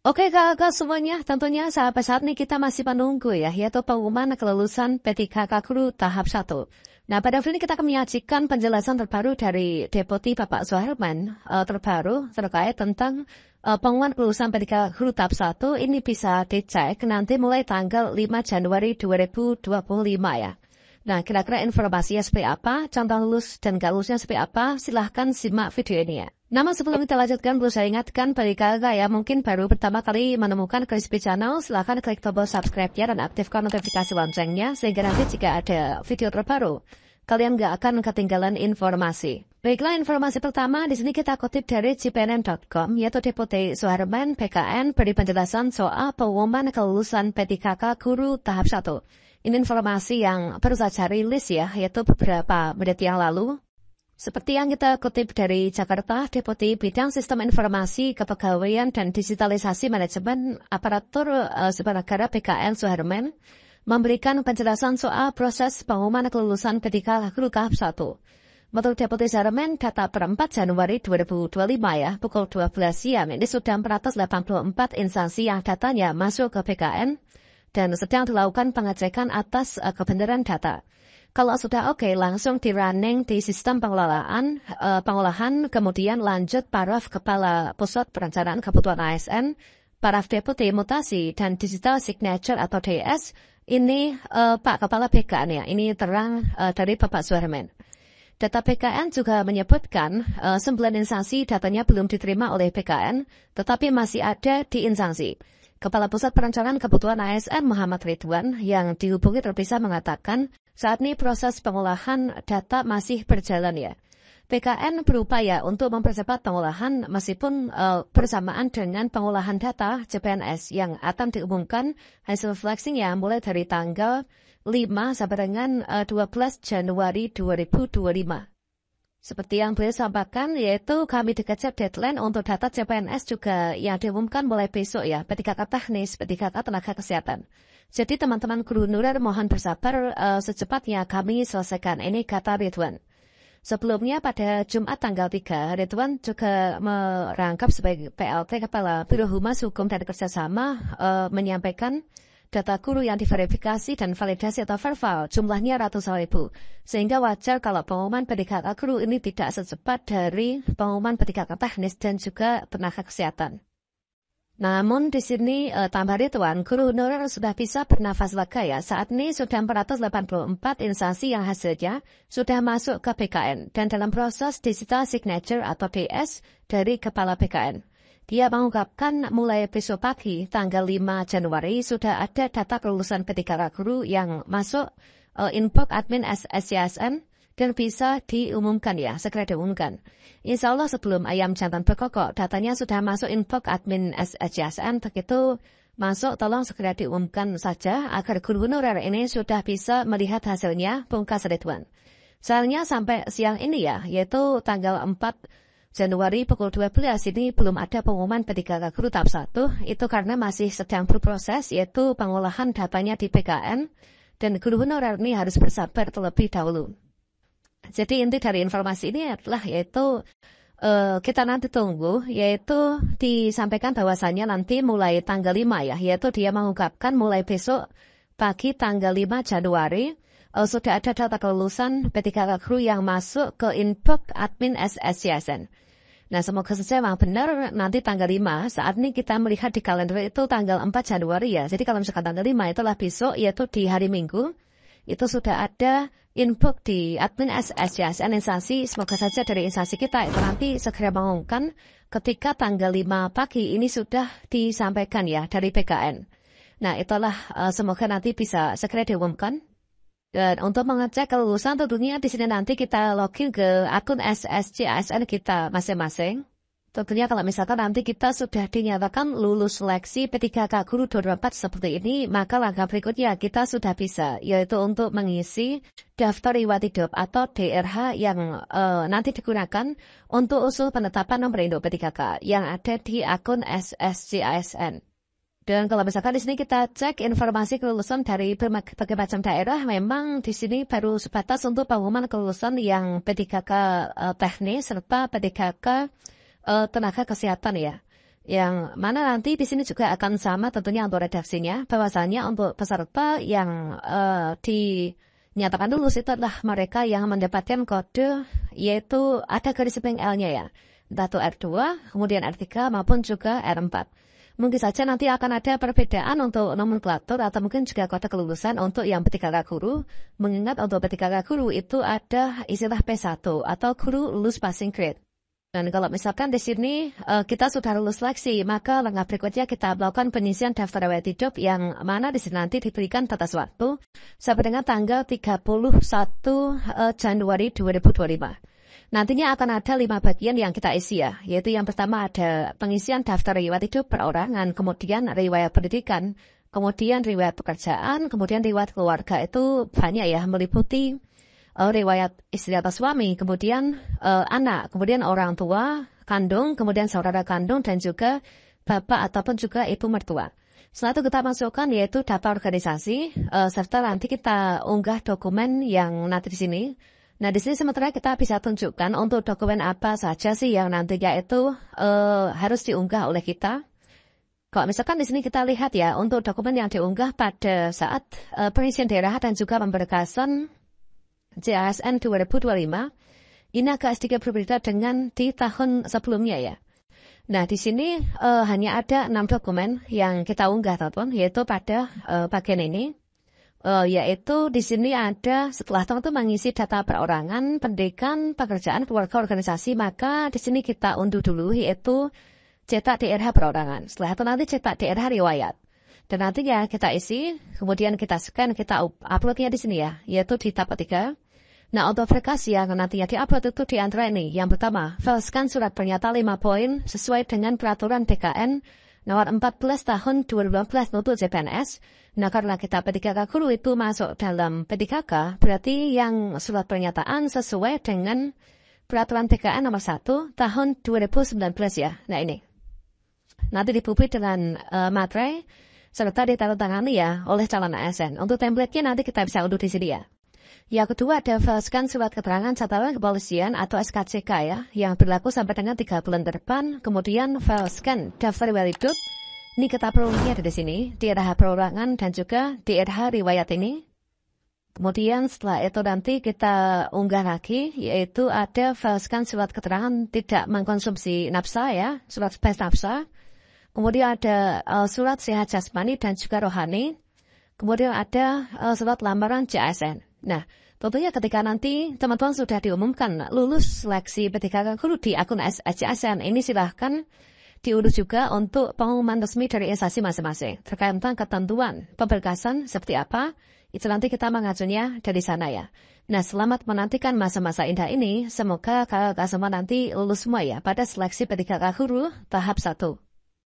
Oke kakak semuanya, tentunya sampai saat ini kita masih menunggu ya, yaitu pengumuman kelulusan P3K Guru tahap 1. Nah, pada video ini kita akan menyajikan penjelasan terbaru dari Deputi Bapak Suherman terbaru terkait tentang pengumuman kelulusan P3K Guru tahap 1. Ini bisa dicek nanti mulai tanggal 5 Januari 2025 ya. Nah, kira-kira informasinya seperti apa, contoh lulus dan gak lulusnya seperti apa, silahkan simak video ini ya. Namun sebelum kita lanjutkan, perlu saya ingatkan bagi kakak ya, mungkin baru pertama kali menemukan Crispy Channel, silahkan klik tombol subscribe-nya dan aktifkan notifikasi loncengnya, sehingga nanti jika ada video terbaru, kalian gak akan ketinggalan informasi. Baiklah, informasi pertama di sini kita kutip dari cpnn.com, yaitu Deputi Suherman PKN beri penjelasan soal pengumuman kelulusan P3K Guru tahap 1. Ini informasi yang baru saja rilis ya, yaitu beberapa menit yang lalu. Seperti yang kita kutip dari Jakarta, Deputi Bidang Sistem Informasi Kepegawaian dan Digitalisasi Manajemen Aparatur Sipil Negara PKN Suherman memberikan penjelasan soal proses pengumuman kelulusan P3K Guru tahap 1. Menurut Deputi Suherman, data per 4 Januari 2025 ya, pukul 12 siang, ini sudah 484 instansi yang datanya masuk ke PKN dan sedang dilakukan pengecekan atas kebenaran data. Kalau sudah oke, langsung di-running di sistem pengolahan, kemudian lanjut paraf Kepala Pusat Perencanaan Kebutuhan ASN, paraf Deputi Mutasi dan Digital Signature atau DS, ini Pak Kepala PKN ya, ini terang dari Bapak Suherman. Data PKN juga menyebutkan 9 instansi datanya belum diterima oleh PKN, tetapi masih ada di instansi. Kepala Pusat Perencanaan Kebutuhan ASN Muhammad Ridwan yang dihubungi terpisah mengatakan saat ini proses pengolahan data masih berjalan ya. PKN berupaya untuk mempercepat pengolahan meskipun bersamaan dengan pengolahan data CPNS yang akan diumumkan hasil flexingnya mulai dari tanggal 5 sampai dengan 12 Januari 2025. Seperti yang beliau sampaikan, yaitu kami dikejar deadline untuk data CPNS juga yang diumumkan mulai besok ya, P3K teknis, P3K tenaga kesehatan. Jadi teman-teman guru honorer mohon bersabar, secepatnya kami selesaikan, ini kata Ridwan. Sebelumnya pada Jumat tanggal 3, Ridwan juga merangkap sebagai PLT Kepala Biro Humas Hukum dan Kerjasama menyampaikan data guru yang diverifikasi dan validasi atau verbal jumlahnya ratusan ribu. Sehingga wajar kalau pengumuman P3K guru ini tidak secepat dari pengumuman P3K teknis dan juga tenaga kesehatan. Namun di sini tambah Ridwan, guru honorer sudah bisa bernafas lega ya. Saat ini sudah 484 instansi yang hasilnya sudah masuk ke PKN dan dalam proses digital signature atau DS dari Kepala PKN. Dia mengungkapkan mulai besok pagi, tanggal 5 Januari, sudah ada data kelulusan P3K Guru yang masuk inbox admin SCSN dan bisa diumumkan ya, segera diumumkan. Insya Allah sebelum ayam jantan berkokok, datanya sudah masuk inbox admin SCSN, begitu masuk tolong segera diumumkan saja agar guru honorer ini sudah bisa melihat hasilnya, pungkas Ridwan. Soalnya sampai siang ini ya, yaitu tanggal 4 Januari pukul 12 ini belum ada pengumuman P3K Guru tahap 1, itu karena masih sedang berproses yaitu pengolahan datanya di PKN dan guru honorer ini harus bersabar terlebih dahulu. Jadi inti dari informasi ini adalah yaitu kita nanti tunggu yaitu disampaikan bahwasannya nanti mulai tanggal 5 ya, yaitu dia mengungkapkan mulai besok pagi tanggal 5 Januari sudah ada data kelulusan P3K Guru yang masuk ke inbox admin SCSN. Nah, semoga saja memang benar nanti tanggal 5. Saat ini kita melihat di kalender itu tanggal 4 Januari ya. Jadi kalau misalkan tanggal 5 itulah besok, yaitu di hari Minggu. Itu sudah ada inbox di admin SCSN instansi. Semoga saja dari instansi kita itu nanti segera mengumumkan ketika tanggal 5 pagi ini sudah disampaikan ya dari PKN. Nah, itulah semoga nanti bisa segera diumumkan. Dan untuk mengecek kelulusan tentunya di sini nanti kita login ke akun SSC-ASN kita masing-masing. Tentunya kalau misalkan nanti kita sudah dinyatakan lulus seleksi P3K Guru 2024 seperti ini, maka langkah berikutnya kita sudah bisa, yaitu untuk mengisi daftar riwayat hidup atau DRH yang nanti digunakan untuk usul penetapan nomor induk P3K yang ada di akun SSC-ASN. Dan kalau misalkan di sini kita cek informasi kelulusan dari berbagai macam daerah, memang di sini baru sebatas untuk pengumuman kelulusan yang P3K teknis serta P3K tenaga kesehatan ya. Yang mana nanti di sini juga akan sama tentunya untuk redaksinya, bahwasanya untuk peserta yang dinyatakan lulus itu adalah mereka yang mendapatkan kode, yaitu ada garis miring L-nya ya. Entah itu R2, kemudian R3 maupun juga R4. Mungkin saja nanti akan ada perbedaan untuk nomenklatur atau mungkin juga kode kelulusan untuk yang P3K guru. Mengingat untuk P3K guru itu ada istilah P1 atau guru lulus passing grade. Dan kalau misalkan di sini kita sudah lulus seleksi, maka langkah berikutnya kita melakukan pengisian daftar riwayat hidup yang mana di sini nanti diberikan batas waktu sampai dengan tanggal 31 Januari 2025. Nantinya akan ada 5 bagian yang kita isi ya, yaitu yang pertama ada pengisian daftar riwayat hidup perorangan, kemudian riwayat pendidikan, kemudian riwayat pekerjaan, kemudian riwayat keluarga. Itu banyak ya, meliputi riwayat istri atau suami, kemudian anak, kemudian orang tua kandung, kemudian saudara kandung, dan juga bapak ataupun juga ibu mertua. Setelah itu kita masukkan yaitu data organisasi, serta nanti kita unggah dokumen yang nanti di sini. Nah di sini sementara kita bisa tunjukkan untuk dokumen apa saja sih yang nantinya itu harus diunggah oleh kita. Kalau misalkan di sini kita lihat ya, untuk dokumen yang diunggah pada saat pengisian daerah dan juga pemberkasan JASN 2025, ini agak sedikit berbeda dengan di tahun sebelumnya ya. Nah, di sini hanya ada 6 dokumen yang kita unggah, teman-teman, yaitu pada bagian ini. Yaitu di sini ada setelah teman-teman mengisi data perorangan, pendidikan, pekerjaan, keluarga, organisasi, maka di sini kita unduh dulu yaitu cetak DRH perorangan. Setelah itu nanti cetak DRH riwayat. Dan nantinya kita isi, kemudian kita scan, kita uploadnya di sini ya, yaitu di tab 3. Nah, untuk verifikasi yang nantinya di-upload itu di antara ini. Yang pertama, file scan surat pernyataan 5 poin sesuai dengan peraturan BKN nomor 14 tahun 2012 untuk CPNS. Nah, karena kita P3K guru itu masuk dalam P3K, berarti yang surat pernyataan sesuai dengan peraturan BKN nomor 1 tahun 2019 ya. Nah, ini. Nanti dipublik dengan materai serta ditandatangani ya oleh calon ASN. Untuk template-nya nanti kita bisa unduh di sini ya. Yang kedua ada file scan surat keterangan catatan kepolisian atau SKCK ya, yang berlaku sampai dengan 3 bulan ke depan. Kemudian file scan daftar riwayat hidup. Ini kita perlunya ada di sini, DRH perorangan dan juga DRH riwayat ini. Kemudian setelah itu nanti kita unggah lagi, yaitu ada file scan surat keterangan tidak mengkonsumsi nafsa ya, surat bebas nafsa. Kemudian ada surat sehat jasmani dan juga rohani. Kemudian ada surat lamaran JASN. Nah, tentunya ketika nanti teman-teman sudah diumumkan lulus seleksi P3K guru di akun JASN, ini silahkan diunduh juga untuk pengumuman resmi dari instansi masing-masing. Terkait tentang ketentuan pemberkasan seperti apa, itu nanti kita mengajunya dari sana ya. Nah, selamat menantikan masa-masa indah ini. Semoga kakak semua nanti lulus semua ya pada seleksi P3K guru tahap 1.